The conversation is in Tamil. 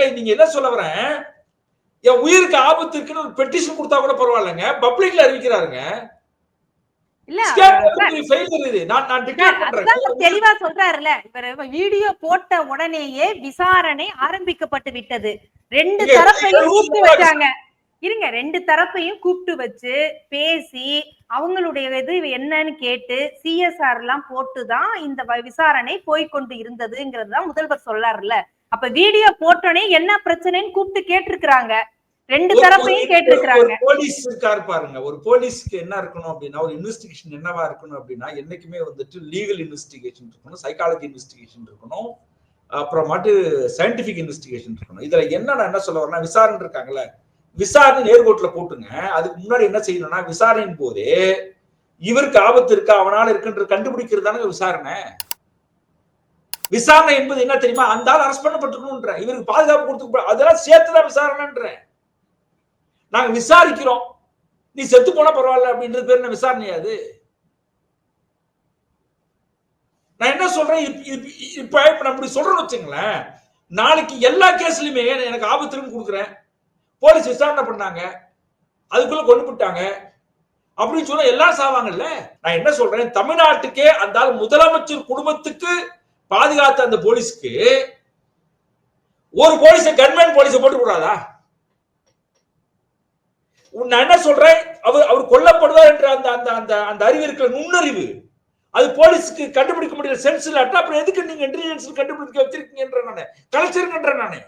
எங்க நீங்க என்ன சொல்ல வரேன், என் உயிருக்கு ஆபத்து இருக்குன்னு ஒரு பெட்டிஷன் கொடுத்தா கூட பரவாயில்லைங்க, பப்ளிக்ல அறிவிக்கிறாருங்க. தெளிவா சொல்றாருல, வீடியோ போட்ட உடனேயே விசாரணை ஆரம்பிக்கப்பட்டு விட்டது. 2 தரப்பையும் கூப்பிட்டு வச்சாங்க. இருங்க, 2 தரப்பையும் கூப்பிட்டு வச்சு பேசி அவங்களுடைய இது என்னன்னு கேட்டு சிஎஸ்ஆர் எல்லாம் போட்டுதான் இந்த விசாரணை போய்கொண்டு இருந்ததுங்கிறதுதான் முதல்வர் சொல்லாருல்ல. அப்ப வீடியோ போட்டோனே என்ன பிரச்சனைன்னு கூப்பிட்டு கேட்டிருக்கிறாங்க. 2 தரப்பையும் கேட்டிருக்கிறாங்க. போலீஸ் இருக்காரு பாருங்க, ஒரு போலீஸ்க்கு என்ன இருக்கணும் அப்படின்னா, ஒரு இன்வெஸ்டிகேஷன் என்னவா இருக்கணும் அப்படின்னா, என்னைக்குமே வந்துட்டு லீகல் இன்வெஸ்டிகேஷன் இருக்கணும், சைக்காலஜி இன்வெஸ்டிகேஷன் இருக்கணும், அப்புறமாட்டு சயின்டிபிக் இன்வெஸ்டிகேஷன் இருக்கணும். இதுல என்ன சொல்ல வரேன்னா, விசாரணை இருக்காங்கல்ல, விசாரணை நேர்கோட்டுல போட்டுங்க. அதுக்கு முன்னாடி என்ன செய்யணும்னா, விசாரணையின் போது இவருக்கு ஆபத்து இருக்கா அவனால இருக்குன்ற கண்டுபிடிக்கிறதான விசாரணை. விசாரணை என்பது என்ன தெரியுமா, அந்த ஆள் அரஸ்ட் பண்ணப்பட்டிருக்கணும்ன்ற, இவருக்கு பாதுகாப்பு கொடுத்து அதெல்லாம் சேர்த்துதான் விசாரணைன்ற. நாங்க விசாரிக்கிறோம், நீ செத்து போனா பரவாயில்ல அப்படின்றது பேர் என்ன விசாரணையா? அது நான் என்ன சொல்றேன், இப்ப நம்ம சொல்றோம்னு வச்சுங்களேன், நாளைக்கு எல்லா கேஸ்லயுமே எனக்கு ஆபத்துன்னு கொடுக்குறேன், போலீஸ் விசாரணை பண்ணாங்க, அதுக்குள்ள கொண்டு போட்டாங்க அப்படின்னு சொன்னா எல்லாரும் சாவாங்கல்ல. நான் என்ன சொல்றேன், தமிழ்நாட்டுக்கே அந்த முதலமைச்சர் குடும்பத்துக்கு பாதுகாத்த அந்த போலீஸ்க்கு ஒரு போலீஸ கன்மேன் போலீஸ போட்டு கூடாதா? நான் என்ன சொல்றேன், அவர் கொல்லப்படுவார் என்ற அந்த அறிவு இருக்கிற நுண்ணறிவு அது போலீஸுக்கு கண்டுபிடிக்க முடியல, சென்ஸ் இல்லாட்டா அப்புறம் எதுக்கு நீங்க இன்டெலிஜென்ஸ் கண்டுபிடிக்க வச்சிருக்கீங்கன்ற நானு கலைச்சிருக்கின்ற நானு